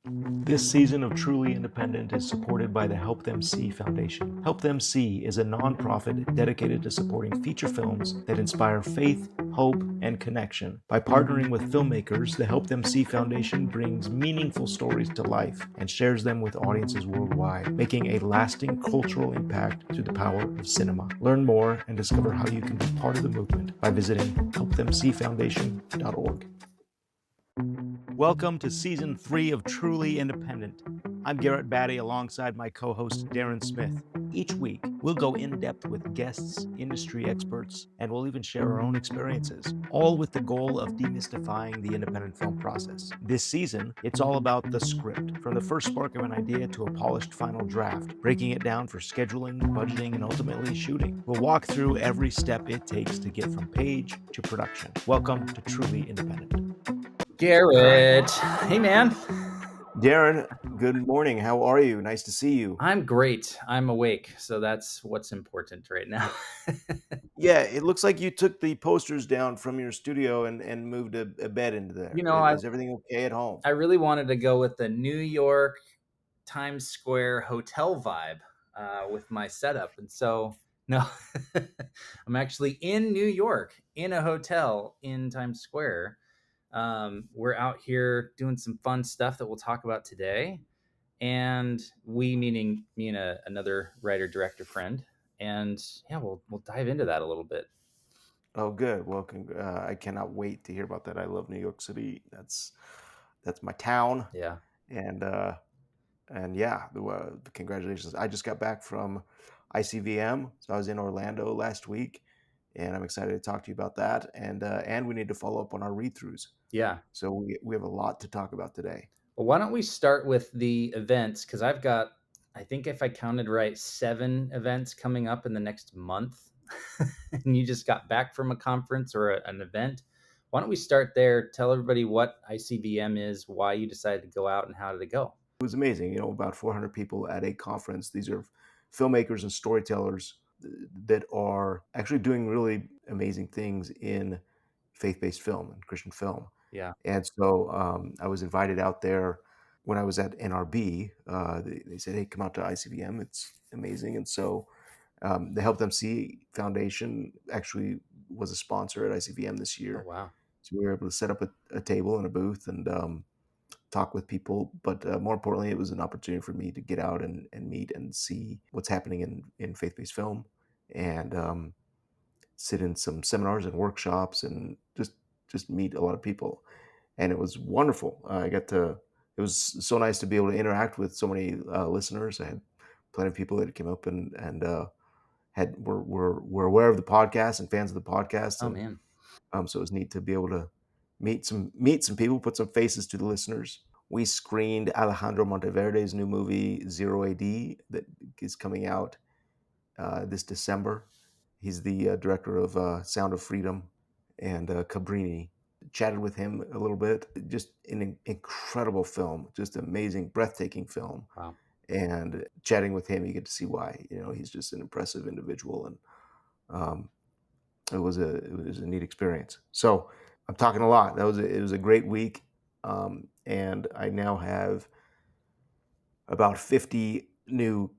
This season of Truly Independent is supported by the Help Them See Foundation. Help Them See is a nonprofit dedicated to supporting feature films that inspire faith, hope, and connection. By partnering with filmmakers, the Help Them See Foundation brings meaningful stories to life and shares them with audiences worldwide, making a lasting cultural impact through the power of cinema. Learn more and discover how you can be part of the movement by visiting helpthemseefoundation.org. Welcome to Season 3 of Truly Independent. I'm Garrett Batty alongside my co-host Darren Smith. Each week, we'll go in-depth with guests, industry experts, and we'll even share our own experiences, all with the goal of demystifying the independent film process. This season, it's all about the script, from the first spark of an idea to a polished final draft, breaking it down for scheduling, budgeting, and ultimately shooting. We'll walk through every step it takes to get from page to production. Welcome to Truly Independent. Garrett. Hey, man. Darren, good morning. How are you? Nice to see you. I'm great. I'm awake. So that's what's important right now. Yeah, it looks like you took the posters down from your studio and moved a bed into there. I Is everything okay at home? really wanted to go with the New York Times Square hotel vibe with my setup. And so, no, I'm actually in New York in a hotel in Times Square. We're out here doing some fun stuff that we'll talk about today. And we, meaning me and another writer director friend, and yeah, we'll dive into that a little bit. Oh, good. Well, I cannot wait to hear about that. I love New York City. That's my town. Yeah. And yeah, congratulations. I just got back from ICVM, so I was in Orlando last week, and I'm excited to talk to you about that. And we need to follow up on our read-throughs. Yeah. So we have a lot to talk about today. Well, why don't we start with the events? Because I've got, I think if I counted right, 7 events coming up in the next month. And you just got back from a conference or an event. Why don't we start there? Tell everybody what ICVM is, why you decided to go out, and how did it go? It was amazing. About 400 people at a conference. These are filmmakers and storytellers that are actually doing really amazing things in faith-based film and Christian film. Yeah. And so I was invited out there when I was at NRB. They said, "Hey, come out to ICVM. It's amazing." And so the Help Them See Foundation actually was a sponsor at ICVM this Oh, year. wow. So we were able to set up a table and a booth and talk with people. But more importantly, it was an opportunity for me to get out and meet and see what's happening in faith-based film and sit in some seminars and workshops and just meet a lot of people. And it was wonderful. It was so nice to be able to interact with so many listeners. I had plenty of people that came up and were aware of the podcast and fans of the podcast. Oh, And man. so it was neat to be able to meet some people, put some faces to the listeners. We screened Alejandro Monteverde's new movie Zero AD that is coming out this December. He's the director of Sound of Freedom and Cabrini. Chatted with him a little bit. Just an incredible film, just amazing, breathtaking film. Wow. And chatting with him, you get to see why. He's just an impressive individual, and um, it was a neat experience. So I'm talking a lot. It was a great week, and I now have about 50 new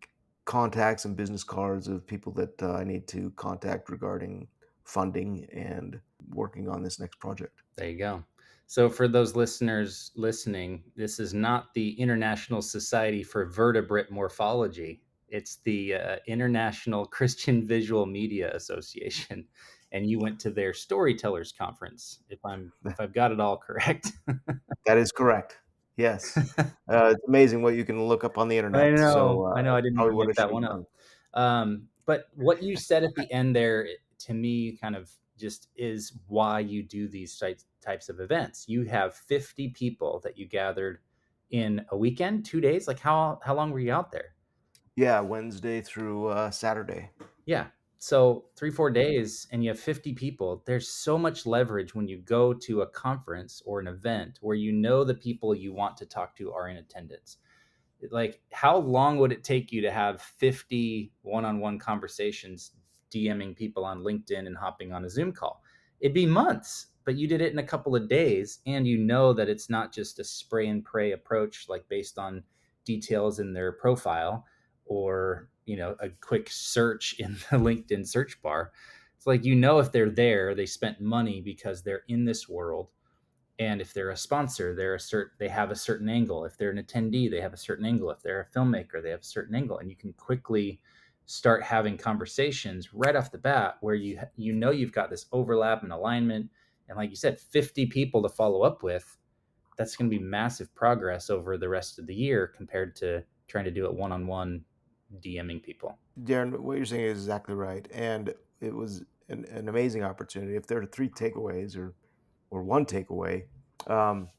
contacts and business cards of people that I need to contact regarding funding and working on this next project. There you go. So, for those listeners listening, this is not the International Society for Vertebrate Morphology. It's the International Christian Visual Media Association, and you went to their storytellers conference. If I've got it all correct. That is correct. Yes. It's amazing what you can look up on the I internet. know, So I know. I didn't probably even what I look should that have one up. done. But what you said at the end there, to me, kind of just is why you do these types of events. You have 50 people that you gathered in a weekend, 2 days. Like how long were you out there? Yeah, Wednesday through Saturday. Yeah. So 3-4 days and you have 50 people. There's so much leverage when you go to a conference or an event where you know the people you want to talk to are in attendance. Like, how long would it take you to have 50 one-on-one conversations, DMing people on LinkedIn and hopping on a Zoom call? It'd be months. but you did it in a couple of days, and you know that it's not just a spray and pray approach, like based on details in their profile or, a quick search in the LinkedIn search bar. It's like, if they're there, they spent money because they're in this world. And if they're a sponsor, they have a certain angle. If they're an attendee, they have a certain angle. If they're a filmmaker, they have a certain angle. And you can quickly start having conversations right off the bat where you've got this overlap and alignment. And like you said, 50 people to follow up with. That's going to be massive progress over the rest of the year compared to trying to do it one-on-one DMing people. Darren, what you're saying is exactly right, and it was an amazing opportunity. If there are three takeaways or one takeaway, um,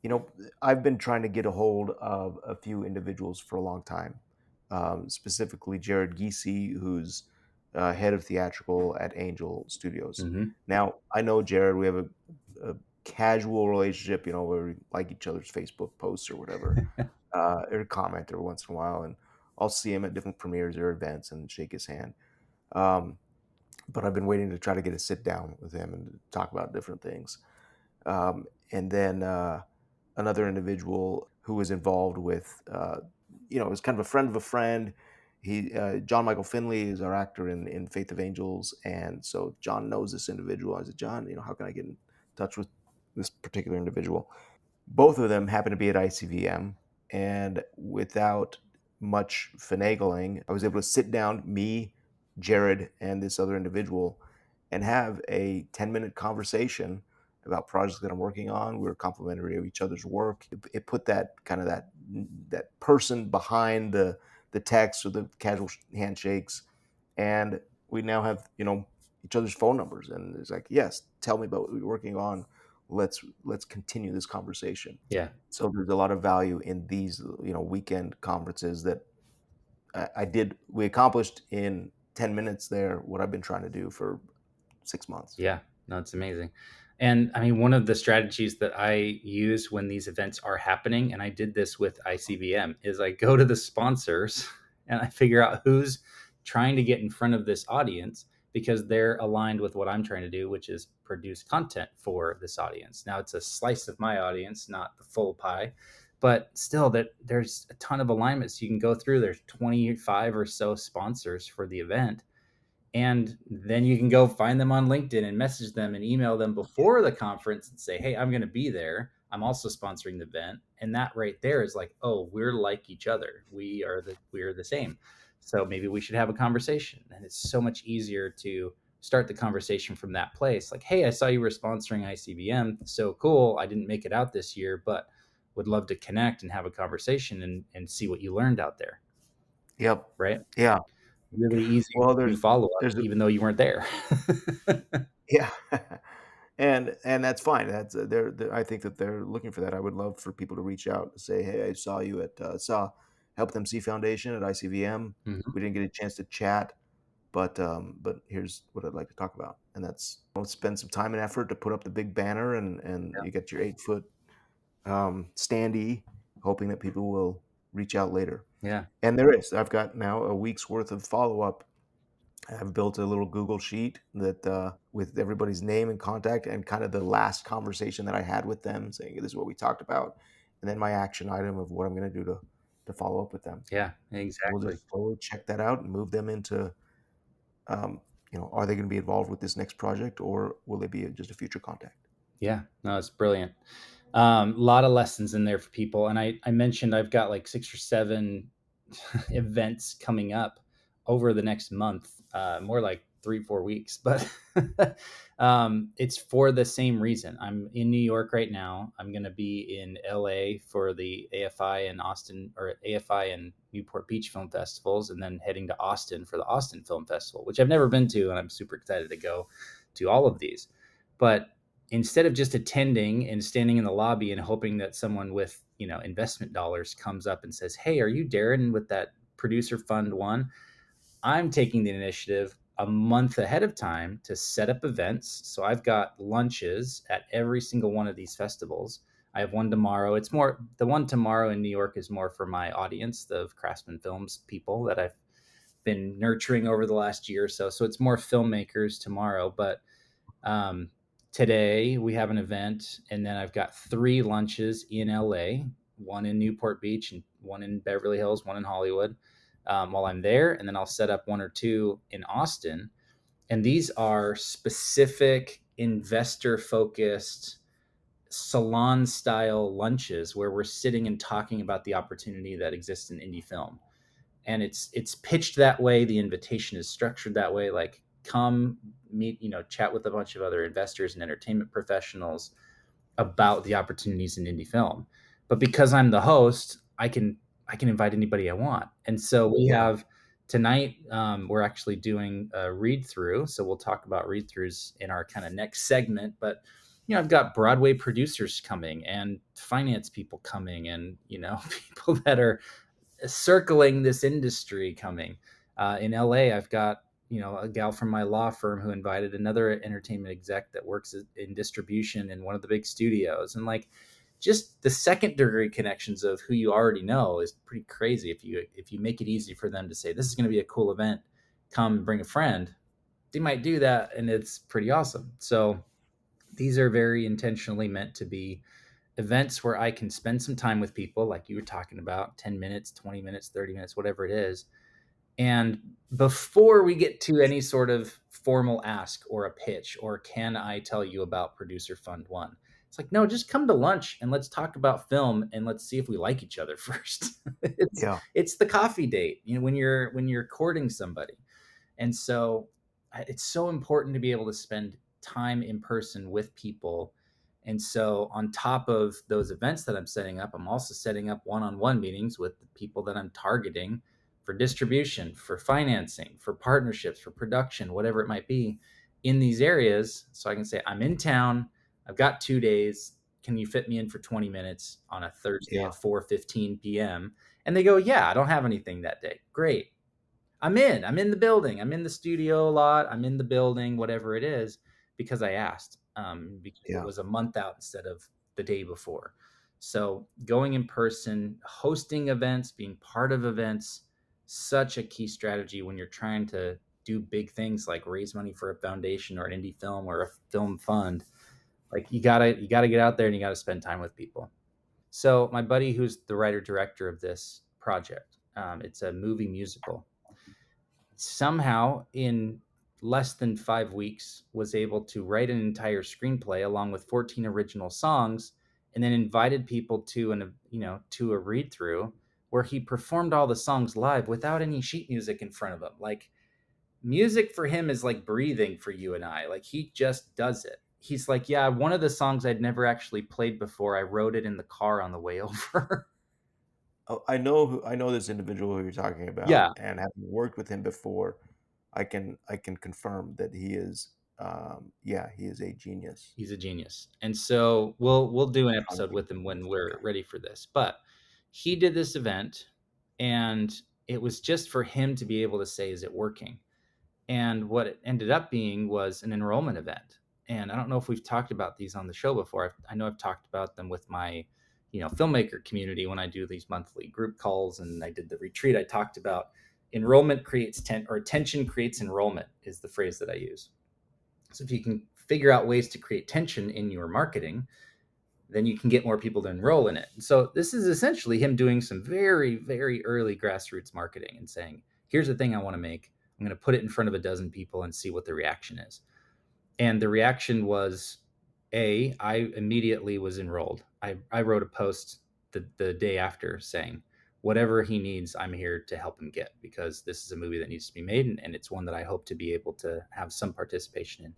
you know, I've been trying to get a hold of a few individuals for a long time, specifically Jared Giese, who's head of theatrical at Angel Studios. Mm-hmm. Now, I know Jared. We have a casual relationship, where we like each other's Facebook posts or whatever, or comment every once in a while, and I'll see him at different premieres or events and shake his hand. Um, but I've been waiting to try to get a sit down with him and talk about different things. And then another individual who was involved with, was kind of a friend of a friend. John Michael Finley is our actor in Faith of Angels, and so John knows this individual. I said, John, how can I get in touch with this particular individual? Both of them happen to be at ICVM, and without much finagling, I was able to sit down, me, Jared, and this other individual, and have a 10-minute conversation about projects that I'm working on. We were complimentary of each other's work. It put that kind of that person behind the text or the casual handshakes, and we now have each other's phone numbers. And it's like, yes, tell me about what we're working on. Let's continue this conversation. Yeah. So there's a lot of value in these weekend conferences that we accomplished in 10 minutes there what I've been trying to do for 6 months. Yeah, no, it's amazing. And I mean, one of the strategies that I use when these events are happening, and I did this with ICVM, is I go to the sponsors and I figure out who's trying to get in front of this audience because they're aligned with what I'm trying to do, which is produce content for this audience. Now, it's a slice of my audience, not the full pie, but still, that there's a ton of alignments you can go through. There's 25 or so sponsors for the event, and then you can go find them on LinkedIn and message them and email them before the conference and say, hey, I'm going to be there. I'm also sponsoring the event. And that right there is like, oh, we're like each other. We are the same. So maybe we should have a conversation. And it's so much easier to start the conversation from that place. Like, hey, I saw you were sponsoring ICVM. So cool. I didn't make it out this year, but would love to connect and have a conversation and see what you learned out there. Yep. Right. Yeah. Really easy Well, to follow up, there's even though you weren't there. yeah. And that's fine. That's I think that they're looking for that. I would love for people to reach out and say, hey, I saw you at Help Them See Foundation at ICVM. Mhm. We didn't get a chance to chat, but here's what I'd like to talk about. And that's spend some time and effort to put up the big banner, and Yeah. you get your 8-foot standee, hoping that people will reach out later. Yeah. And there is. I've got now a week's worth of follow up. I've built a little Google sheet that with everybody's name and contact and kind of the last conversation that I had with them, saying this is what we talked about, and then my action item of what I'm going to do to follow up with them. Yeah, We'll exactly. just slowly check that out and move them into, are they going to be involved with this next project, or will they be just a future contact? Yeah, no, it's brilliant. A lot of lessons in there for people. And I mentioned I've got like 6 or 7 events coming up over the next month, more like 3-4 weeks, but it's for the same reason. I'm in New York right now. I'm going to be in LA for the AFI and Austin, or AFI and Newport Beach film festivals, and then heading to Austin for the Austin Film Festival, which I've never been to. And I'm super excited to go to all of these. But instead of just attending and standing in the lobby and hoping that someone with investment dollars comes up and says, hey, are you Darren with that producer fund one? I'm taking the initiative a month ahead of time to set up events. So I've got lunches at every single one of these festivals. I have one tomorrow. It's more, the one tomorrow in New York is more for my audience, the Craftsman Films people that I've been nurturing over the last year or so. So it's more filmmakers tomorrow, but Today we have an event, and then I've got 3 lunches in LA, one in Newport Beach and one in Beverly Hills, one in Hollywood, while I'm there, and then I'll set up 1 or 2 in Austin. And these are specific investor focused salon style lunches where we're sitting and talking about the opportunity that exists in indie film. And it's pitched that way. The invitation is structured that way. Like, come meet, chat with a bunch of other investors and entertainment professionals about the opportunities in indie film. But because I'm the host, I can invite anybody I want. And so we Yeah. have tonight, we're actually doing a read through. So we'll talk about read throughs in our kind of next segment. But I've got Broadway producers coming and finance people coming, and people that are circling this industry coming. In LA, I've got a gal from my law firm who invited another entertainment exec that works in distribution in one of the big studios, and like just the second degree connections of who you already know is pretty crazy. If you make it easy for them to say this is going to be a cool event, come and bring a friend, they might do that, and it's pretty awesome. So these are very intentionally meant to be events where I can spend some time with people, like you were talking about, 10 minutes, 20 minutes, 30 minutes, whatever it is. And before we get to any sort of formal ask or a pitch, or can I tell you about Producer Fund One? It's like, no, just come to lunch and let's talk about film and let's see if we like each other first. it's Yeah. it's the coffee date, when you're courting somebody. And so it's so important to be able to spend time in person with people. And so, on top of those events that I'm setting up, I'm also setting up one on one meetings with the people that I'm targeting for distribution, for financing, for partnerships, for production, whatever it might be in these areas. So I can say, I'm in town, I've got 2 days. Can you fit me in for 20 minutes on a Thursday Yeah. at 4:15 p.m.? And they go, yeah, I don't have anything that day. Great. I'm in the building. I'm in the studio a lot. I'm in the building, whatever it is, because I asked, because it Yeah. was a month out instead of the day before. So going in person, hosting events, being part of events, such a key strategy when you're trying to do big things like raise money for a foundation or an indie film or a film fund. Like, you gotta get out there and you gotta spend time with people. So my buddy, who's the writer director of this project, it's a movie musical, somehow in less than 5 weeks was able to write an entire screenplay along with 14 original songs, and then invited people to a read through where he performed all the songs live without any sheet music in front of him. Like, music for him is like breathing for you and I. Like, he just does it. He's like, yeah, one of the songs I'd never actually played before, I wrote it in the car on the way over. Oh, I know this individual who you're talking about, Yeah. and having worked with him before, I can confirm that he is yeah, he is a genius. He's a genius. And so we'll do an episode Talented with him when genius. we're Yeah. ready for this. But he did this event, and it was just for him to be able to say, is it working? And what it ended up being was an enrollment event. And I don't know if we've talked about these on the show before. I know I've talked about them with my, filmmaker community when I do these monthly group calls, and I did the retreat. I talked about enrollment creates or attention creates enrollment is the phrase that I use. So if you can figure out ways to create tension in your marketing, then you can get more people to enroll in it. So this is essentially him doing some very, very early grassroots marketing and saying, here's the thing I want to make. I'm going to put it in front of a dozen people and see what the reaction is. And the reaction was, I immediately was enrolled. I wrote a post the day after saying, whatever he needs, I'm here to help him get, because this is a movie that needs to be made, and it's one that I hope to be able to have some participation in.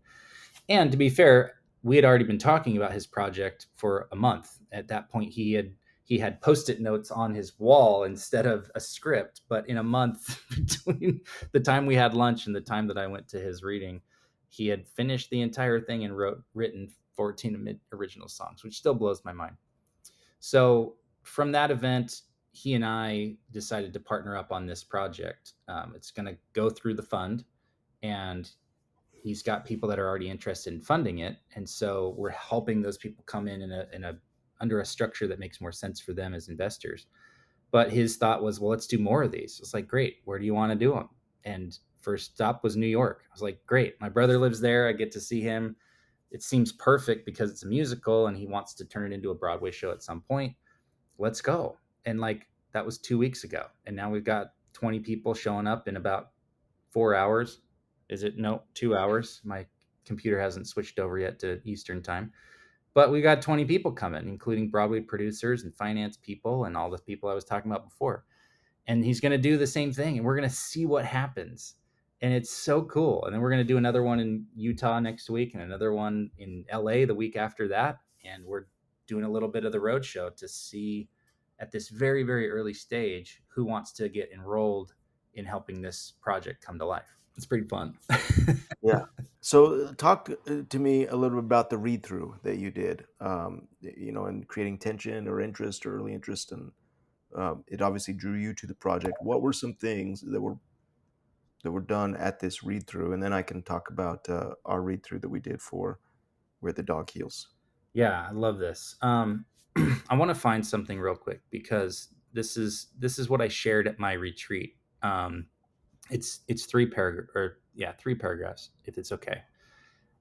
And to be fair, we had already been talking about his project for a month. At that point, he had post-it notes on his wall instead of a script. But in a month between the time we had lunch and the time that I went to his reading, he had finished the entire thing and written 14 original songs, which still blows my mind. So from that event, he and I decided to partner up on this project. It's going to go through the fund, and he's got people that are already interested in funding it, and so we're helping those people come in a under a structure that makes more sense for them as investors. But his thought was, well, let's do more of these. It's like, great, where do you want to do them? And first stop was New York. I was like, great, my brother lives there, I get to see him. it seems perfect because it's a musical and he wants to turn it into a Broadway show at some point. Let's go. And like, that was 2 weeks ago. And now we've got 20 people showing up in about 4 hours. Is it? No, 2 hours. My computer hasn't switched over yet to Eastern time. But we got 20 people coming, including Broadway producers and finance people and all the people I was talking about before. And he's going to do the same thing, and we're going to see what happens. And it's so cool. And then we're going to do another one in Utah next week and another one in LA the week after that. And we're doing a little bit of the road show to see at this very, very early stage who wants to get enrolled in helping this project come to life. It's pretty fun. Yeah. So talk to me a little bit about the read through that you did, and creating tension or interest or early interest. And it obviously drew you to the project. What were some things that were done at this read through? And then I can talk about our read through that we did for Where the Dog Heals. Yeah, I love this. I want to find something real quick because this is what I shared at my retreat. It's three paragraphs, if it's okay.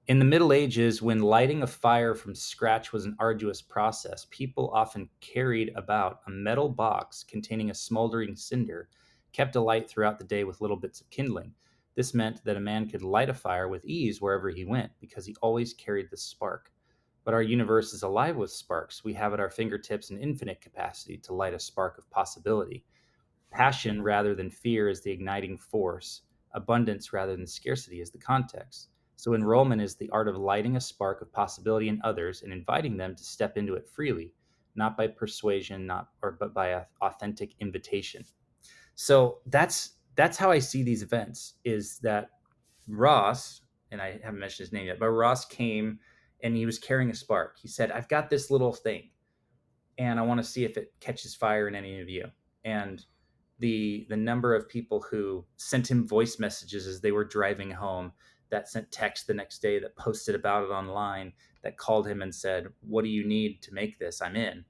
In the Middle Ages, when lighting a fire from scratch was an arduous process, people often carried about a metal box containing a smoldering cinder, kept alight throughout the day with little bits of kindling. This meant that a man could light a fire with ease wherever he went because he always carried the spark. But our universe is alive with sparks. We have at our fingertips an infinite capacity to light a spark of possibility. Passion rather than fear is the igniting force. Abundance rather than scarcity is the context. So, enrollment is the art of lighting a spark of possibility in others and inviting them to step into it freely, not by persuasion, but by authentic invitation. So that's how I see these events. Is that Ross, and I haven't mentioned his name yet, but Ross came and he was carrying a spark. He said, "I've got this little thing, and I want to see if it catches fire in any of you." And the number of people who sent him voice messages as they were driving home, that sent text the next day, that posted about it online, that called him and said, "What do you need to make this? I'm in,"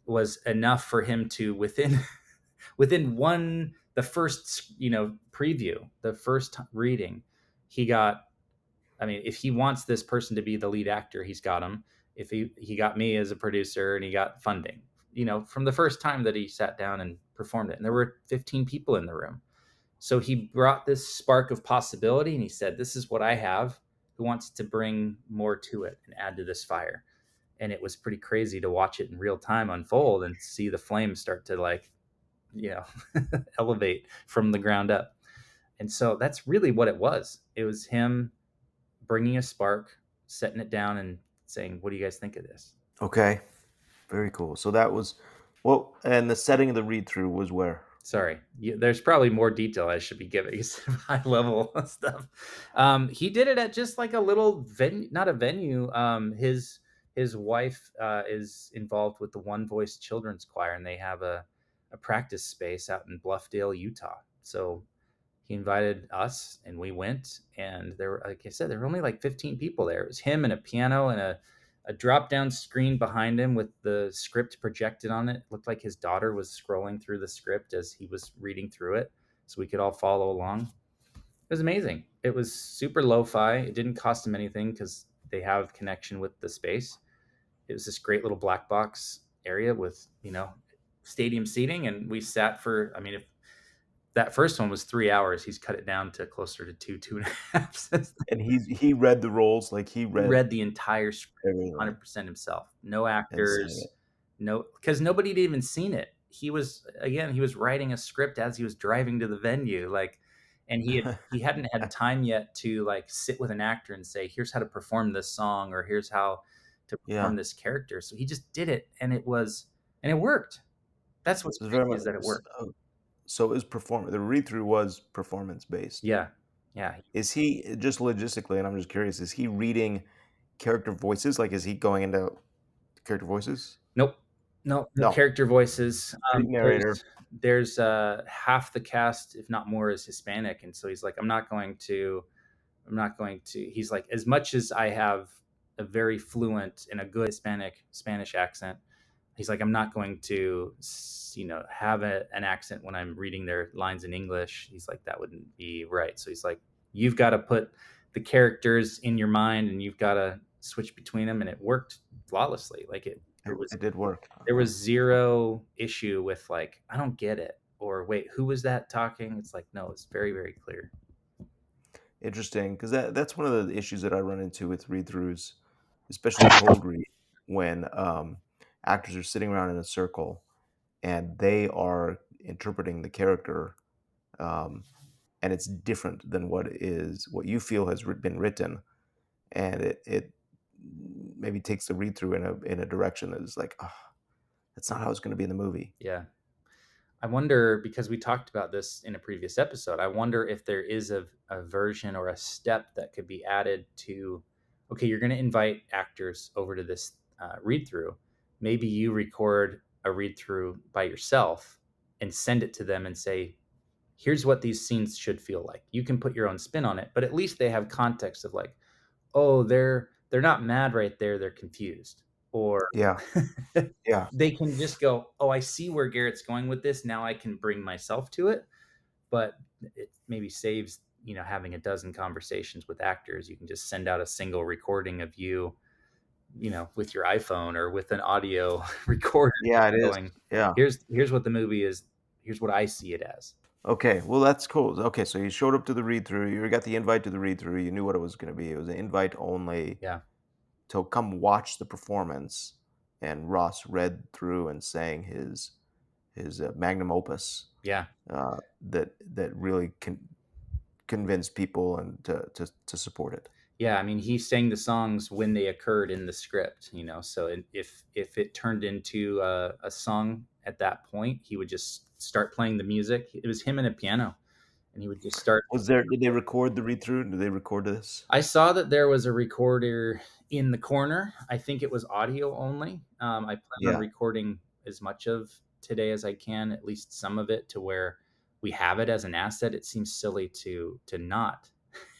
was enough for him to within the first preview, the first reading, he got. I mean, if he wants this person to be the lead actor, he's got him. If he got me as a producer and he got funding, from the first time that he sat down and performed it. And there were 15 people in the room. So he brought this spark of possibility and he said, "This is what I have. Who wants to bring more to it and add to this fire?" And it was pretty crazy to watch it in real time unfold and see the flames start to you know, elevate from the ground up. And so that's really what it was. It was him bringing a spark, setting it down, and saying, "What do you guys think of this?" Okay. Very cool. So that was, and the setting of the read through was where? Sorry, there's probably more detail I should be giving. Instead of high level stuff. He did it at just like a little venue, not a venue. His wife is involved with the One Voice Children's Choir, and they have a practice space out in Bluffdale, Utah. So he invited us and we went, and there were, like I said, there were only like 15 people there. It was him and a piano and a drop down screen behind him with the script projected on it. It looked like his daughter was scrolling through the script as he was reading through it, so we could all follow along. It was amazing. It was super lo-fi. It didn't cost him anything because they have connection with the space. It was this great little black box area with stadium seating, and we sat for, I mean, if that first one was 3 hours, he's cut it down to closer to two and a half. Since And he read the roles, like he he read read the entire script everything 100% himself. No and sang actors, it. no, because nobody had even seen it. He was writing a script as he was driving to the venue, and he hadn't had time yet to sit with an actor and say, "Here's how to perform this song," or "Here's how to Yeah. perform this character." So he just did it, and it worked. That's what's It was very crazy much is that it worked. so it was the read through was performance based. Yeah, yeah. Is he just logistically, and I'm just curious, is he reading character voices? Like, is he going into character voices? Nope. No No. character voices. Reading narrator. There's half the cast, if not more, is Hispanic, and so he's like, I'm not going to. He's like, as much as I have a very fluent and a good Hispanic Spanish accent, he's like, I'm not going to, have an accent when I'm reading their lines in English. He's like, that wouldn't be right. So he's like, you've got to put the characters in your mind, and you've got to switch between them, and it worked flawlessly. Like It did work. there was zero issue with like, I don't get it, or wait, who was that talking? It's like, no, it's very, very clear. Interesting, because that's one of the issues that I run into with read-throughs, especially cold read, when actors are sitting around in a circle and they are interpreting the character, um, and it's different than what you feel has been written, and it maybe takes the read-through in a direction that is like, oh, that's not how it's going to be in the movie. Yeah. I wonder, because we talked about this in a previous episode, I wonder if there is a version or a step that could be added to, okay, you're going to invite actors over to this read through. Maybe you record a read through by yourself and send it to them and say, here's what these scenes should feel like. You can put your own spin on it, but at least they have context of like, oh, they're not mad right there, they're confused. Or Yeah, yeah, they can just go, oh, I see where Garrett's going with this. Now I can bring myself to it. But it maybe saves, having a dozen conversations with actors. You can just send out a single recording of you, with your iPhone or with an audio recorder yeah. It is. going, Yeah. here's what the movie is. Here's what I see it as. Okay, well, that's cool. Okay, so you showed up to the read-through. You got the invite to the read-through. You knew what it was going to be. It was an invite only Yeah. to come watch the performance. And Ross read through and sang his magnum opus Yeah. that really convinced people and to support it. Yeah, I mean, he sang the songs when they occurred in the script, So if it turned into a song at that point, he would just start playing the music. It was him and a piano, and he would just start. Did they record the read-through? Did they record this? I saw that there was a recorder in the corner. I think it was audio only. I plan on Yeah, recording as much of today as I can, at least some of it, to where we have it as an asset. It seems silly to not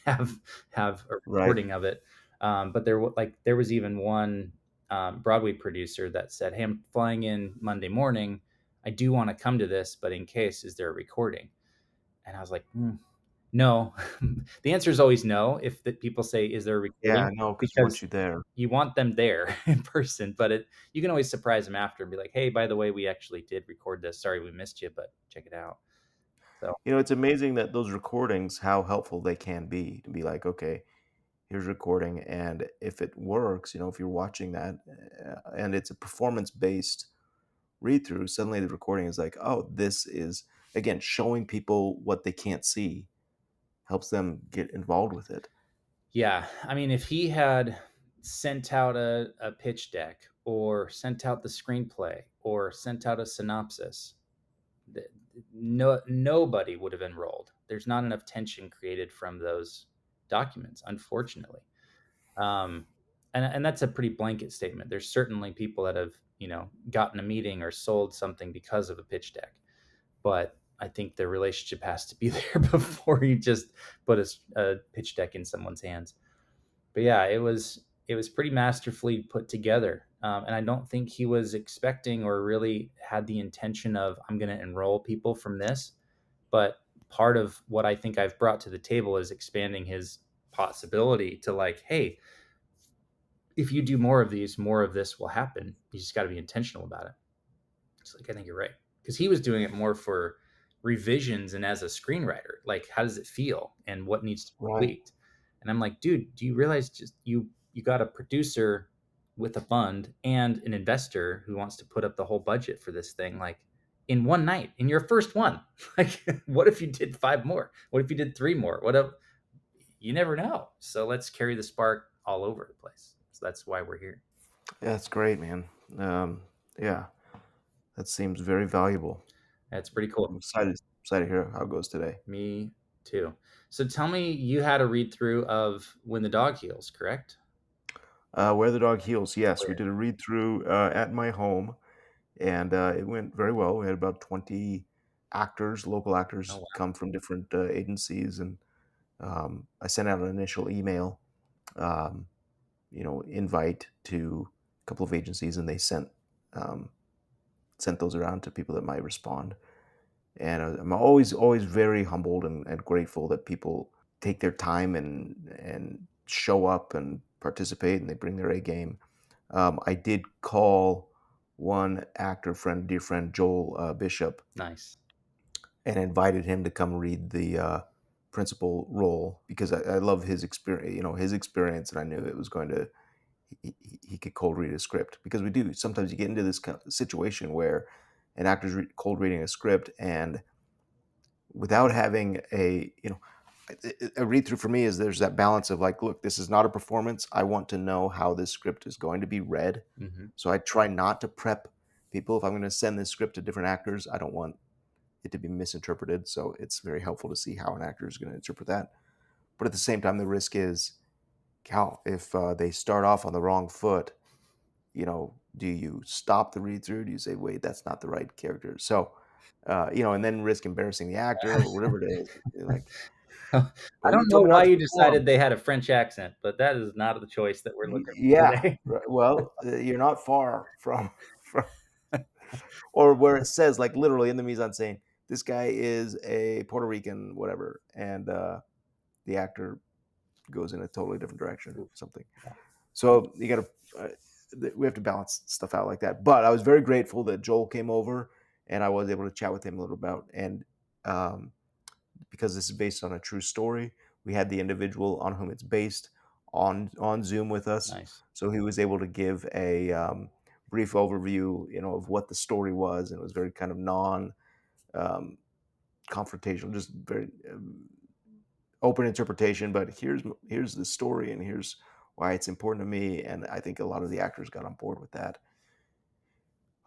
have have a right. recording of it. But there was even one Broadway producer that said, "Hey, I'm flying in Monday morning. I do want to come to this, but in case, is there a recording?" And I was like, no. The answer is always no. If the people say, "Is there a Yeah, recording?" no, because we want Because you there. you want them there in person, but you can always surprise them after and be like, "Hey, by the way, we actually did record this. Sorry we missed you, but check it out." So It's amazing that those recordings, how helpful they can be to be like, okay, here's recording, and if it works, if you're watching that, and it's a performance-based read-through, suddenly the recording is like, oh, this is, again, showing people what they can't see, helps them get involved with it. yeah, I mean, if he had sent out a pitch deck or sent out the screenplay or sent out a synopsis, nobody would have enrolled. There's not enough tension created from those documents, unfortunately. Um, and that's a pretty blanket statement. There's certainly people that have, gotten a meeting or sold something because of a pitch deck, but I think the relationship has to be there before you just put a pitch deck in someone's hands. But yeah, it was pretty masterfully put together, and I don't think he was expecting or really had the intention of, I'm going to enroll people from this. But part of what I think I've brought to the table is expanding his possibility to like, hey, if you do more of these, more of this will happen. You just got to be intentional about it. It's like, I think you're right. Because he was doing it more for revisions and as a screenwriter, like, how does it feel and what needs to be Right. tweaked? And I'm like, dude, do you realize just you got a producer with a fund and an investor who wants to put up the whole budget for this thing, like, in one night, in your first one? Like, what if you did five more? What if you did three more? What if, you never know. So let's carry the spark all over the place. So that's why we're here. Yeah, that's great, man. Yeah, that seems very valuable. That's pretty cool. I'm excited to hear how it goes today. Me too. So tell me, you had a read through of When the Dog Heals, correct? Where the Dog Heals, yes, we Where? did a read through at my home, and it went very well. We had about 20 actors, local Oh actors, wow. come from different agencies, and I sent out an initial email, um, invite to a couple of agencies, and they um, sent those around to people that might respond. And I'm always very humbled and grateful that people take their time and show up and participate and they bring their A game. I did call one actor friend, dear friend Joel Bishop, Nice. and invited him to come read the principal role because I love his experience. His experience, and I knew it was going to. He could cold read a script because we do sometimes you get into this kind of situation where an actor's cold reading a script and without having a read through for me is there's that balance of like, look, this is not a performance. I want to know how this script is going to be read. Hmm. So I try not to prep people. If I'm going to send this script to different actors, I don't want it to be misinterpreted. So it's very helpful to see how an actor is going to interpret that. But at the same time, the risk is, Cal, if they start off on the wrong foot, do you stop the read through? Do you say, wait, that's not the right character? So, and then risk embarrassing the actor or whatever it is. Like, I well, you don't know told me why not to you perform. decided they had a French accent, but that is not the choice that we're looking for Yeah. today. Well, you're not far from, or where it says, like, literally in the mise en scene, this guy is a Puerto Rican, whatever. And the actor goes in a totally different direction or Oof. something. Yeah. So you got to, we have to balance stuff out like that. But I was very grateful that Joel came over and I was able to chat with him a little about, and um, because this is based on a true story, we had the individual on whom it's based on Zoom with us. Nice. So he was able to give a brief overview, of what the story was, and it was very kind of non um, confrontational, just very open interpretation. But here's the story, and here's why it's important to me. And I think a lot of the actors got on board with that.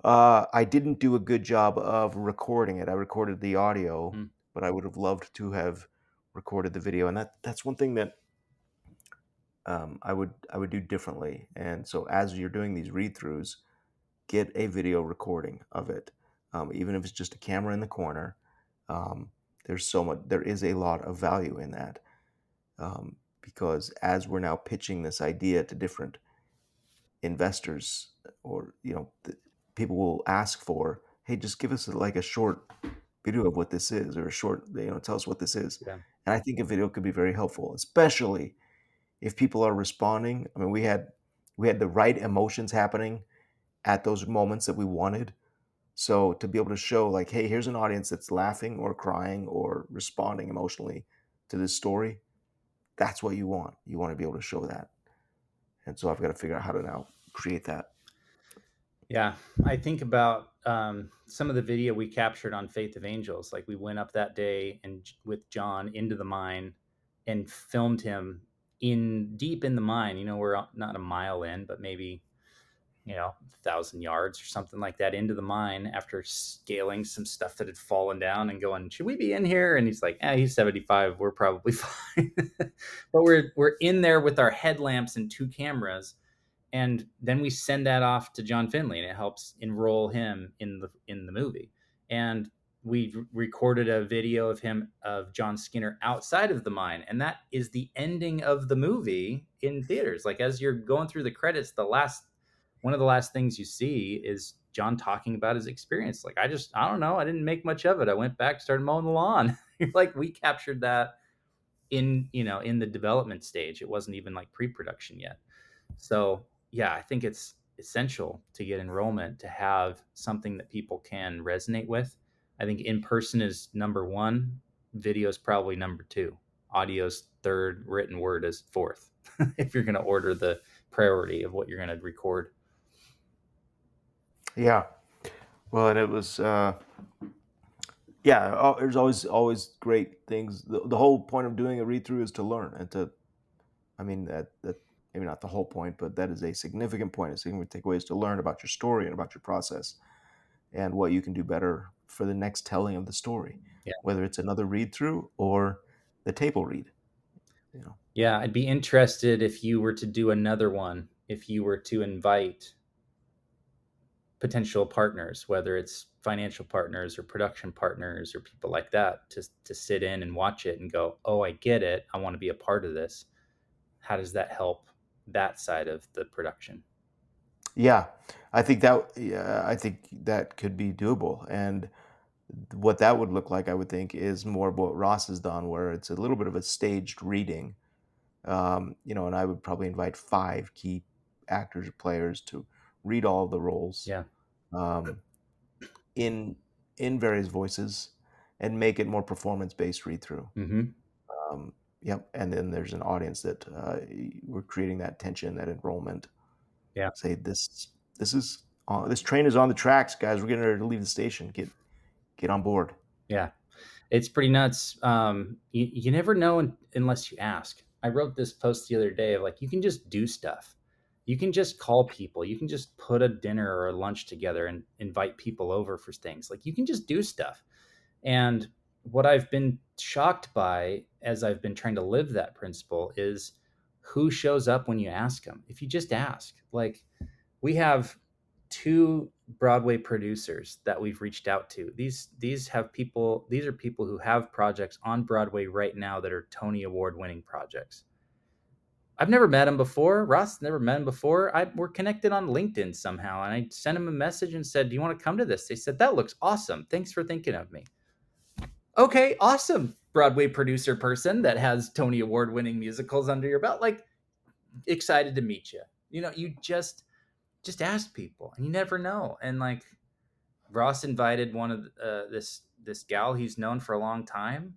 I didn't do a good job of recording it. I recorded the audio, Mm. but I would have loved to have recorded the video, and that's one thing that I would do differently. And so, as you're doing these read throughs, get a video recording of it, even if it's just a camera in the corner. Um, there is a lot of value in that, because as we're now pitching this idea to different investors, or people will ask for, hey, just give us like a short video of what this is, or a short, tell us what this is. Yeah. And I think a video could be very helpful, especially if people are responding. I mean, we had the right emotions happening at those moments that we wanted. So to be able to show, like, hey, here's an audience that's laughing or crying or responding emotionally to this story, that's what you want. You want to be able to show that. And so I've got to figure out how to now create that. Yeah, I think about some of the video we captured on Faith of Angels. Like we went up that day and with John into the mine and filmed him in deep in the mine. We're not a mile in, but maybe 1,000 yards or something like that into the mine after scaling some stuff that had fallen down and going, should we be in here? And he's like, he's 75. We're probably fine. But we're in there with our headlamps and two cameras, and then we send that off to John Finley, and it helps enroll him in the movie. And we recorded a video of John Skinner outside of the mine, and that is the ending of the movie in theaters. Like as you're going through the credits, one of the last things you see is John talking about his experience. Like I don't know, I didn't make much of it. I went back, started mowing the lawn. Like we captured that in the development stage. It wasn't even like pre-production yet. So yeah, I think it's essential to get enrollment to have something that people can resonate with. I think in person is number one, video is probably number two, audio's third, written word is fourth. If you're going to order the priority of what you're going to record. Yeah. Well, and it was, yeah, there's always great things. The whole point of doing a read through is to learn and to, I mean, that maybe not the whole point, but that is a significant point. A significant takeaway is to learn about your story and about your process and what you can do better for the next telling of the story, Yeah. whether it's another read through or the table read. You know. Yeah, I'd be interested if you were to do another one, if you were to invite potential partners, whether it's financial partners or production partners or people like that, to sit in and watch it and go, oh, I get it. I want to be a part of this. How does that help that side of the production? Yeah, I think that could be doable. And what that would look like, I would think, is more of what Ross has done, where it's a little bit of a staged reading. And I would probably invite 5 key actors or players to read all of the roles Yeah. um, in various voices and make it more performance-based read through. Mm-hmm. Yep, and then there's an audience that we're creating that tension, that enrollment. Yeah. Say this train is on the tracks, guys. We're getting ready to leave the station. Get on board. Yeah. It's pretty nuts. You never know unless you ask. I wrote this post the other day of like, you can just do stuff. You can just call people. You can just put a dinner or a lunch together and invite people over for things. Like you can just do stuff. And what I've been shocked by as I've been trying to live that principle is who shows up when you ask them. If you just ask, like we have 2 Broadway producers that we've reached out to. These are people who have projects on Broadway right now that are Tony Award winning projects. I've never met him before. Ross never met him before. We're connected on LinkedIn somehow, and I sent him a message and said, "Do you want to come to this?" They said, "That looks awesome. Thanks for thinking of me." Okay, awesome. Broadway producer person that has Tony Award winning musicals under your belt. Like, excited to meet you. You just ask people, and you never know. And like Ross invited one of this gal he's known for a long time,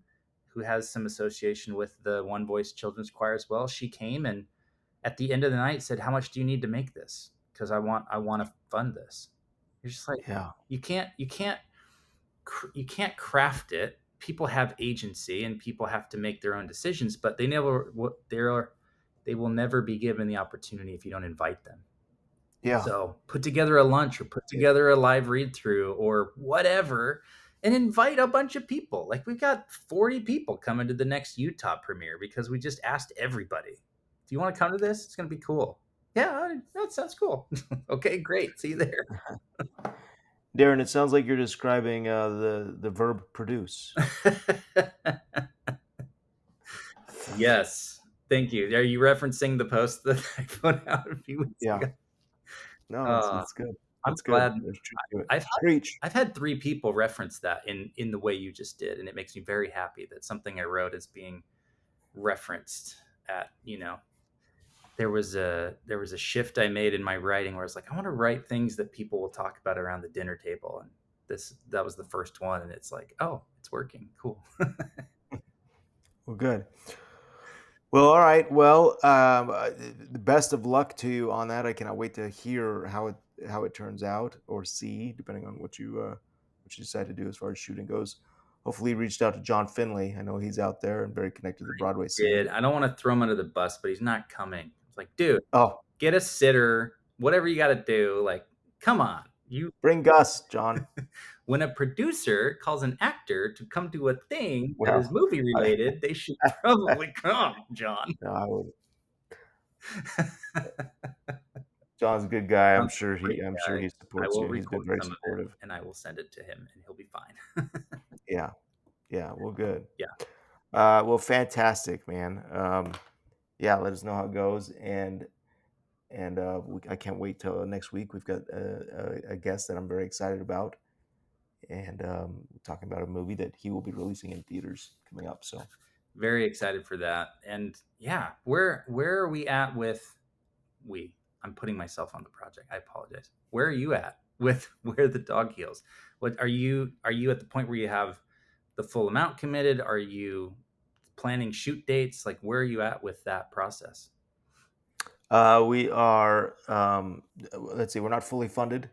who has some association with the One Voice Children's Choir as well. She came and at the end of the night said, "How much do you need to make this? Because I want to fund this." You're just like, Yeah, you can't craft it. People have agency and people have to make their own decisions, but they will never be given the opportunity if you don't invite them. yeah, So put together a lunch or put together a live read through or whatever and invite a bunch of people. Like we've got 40 people coming to the next Utah premiere because we just asked everybody. Do you want to come to this? It's going to be cool. Yeah, that sounds cool. Okay, great. See you there. Darren. It sounds like you're describing the verb produce. Yes. Thank you. Are you referencing the post that I put out a few weeks Yeah, ago? no, Uh, it's good. I'm It's good. glad. There's truth to it. I've had Preach. I've had 3 people reference that in the way you just did, and it makes me very happy that something I wrote is being referenced at. There was a shift I made in my writing where I was like, I want to write things that people will talk about around the dinner table, and that was the first one, and it's like, oh, it's working. Cool. Well, good. Well, all right. Well, the best of luck to you on that. I cannot wait to hear how it turns out, or see, depending on what you decide to do as far as shooting goes. Hopefully, you reached out to John Finley. I know he's out there and very connected to the Broadway scene. Did I don't want to throw him under the bus, but he's not coming. It's like, dude, Oh, get a sitter, whatever you got to do. Like, come on, you. bring Gus, John. When a producer calls an actor to come to a thing that is Well, movie I, related, they should probably come, John. no, I would. John's a good guy. John's a great I'm sure guy. he I supports will you. He's been record very some of it supportive. and I will send it to him and he'll be fine. Yeah, yeah. Well, good. Yeah, Well, fantastic, man. Yeah, let us know how it goes, and I can't wait till next week. We've got a guest that I'm very excited about, and talking about a movie that he will be releasing in theaters coming up. So, very excited for that. And yeah, where are we at with we? I'm putting myself on the project. I apologize. Where are you at with where the dog heals? What are you at the point where you have the full amount committed? Are you planning shoot dates? Like where are you at with that process? we are. Let's see, we're not fully funded,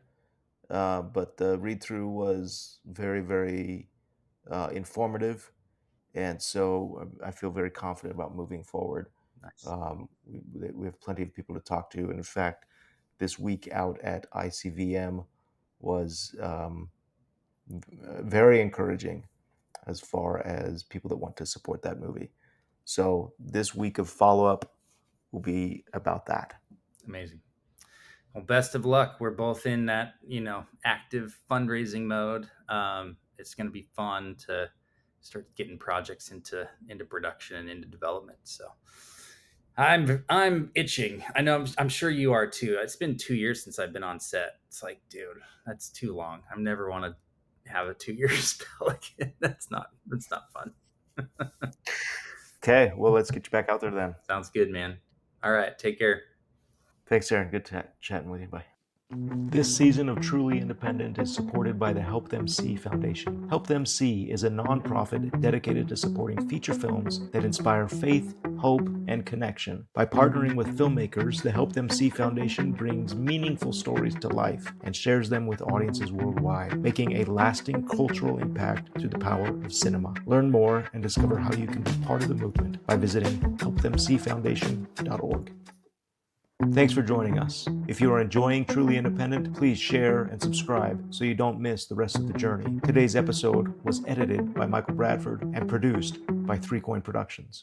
but the read through was very, very informative, and so I feel very confident about moving forward. Nice. We have plenty of people to talk to, and in fact, this week out at ICVM was very encouraging as far as people that want to support that movie. So this week of follow up will be about that. Amazing. Well, best of luck. We're both in that, active fundraising mode. It's going to be fun to start getting projects into production and into development. So I'm itching. I know I'm sure you are too. It's been 2 years since I've been on set. It's like, dude, that's too long. I never want to have a 2 year spell again. That's not fun. Okay, well, let's get you back out there then. Sounds good, man. All right, take care. Thanks, Aaron. Good chatting with you. Bye. This season of Truly Independent is supported by the Help Them See Foundation. Help Them See is a nonprofit dedicated to supporting feature films that inspire faith, hope, and connection. By partnering with filmmakers, the Help Them See Foundation brings meaningful stories to life and shares them with audiences worldwide, making a lasting cultural impact through the power of cinema. Learn more and discover how you can be part of the movement by visiting helpthemseefoundation.org. Thanks for joining us. If you are enjoying Truly Independent, please share and subscribe so you don't miss the rest of the journey. Today's episode was edited by Michael Bradford and produced by 3 Coin Productions.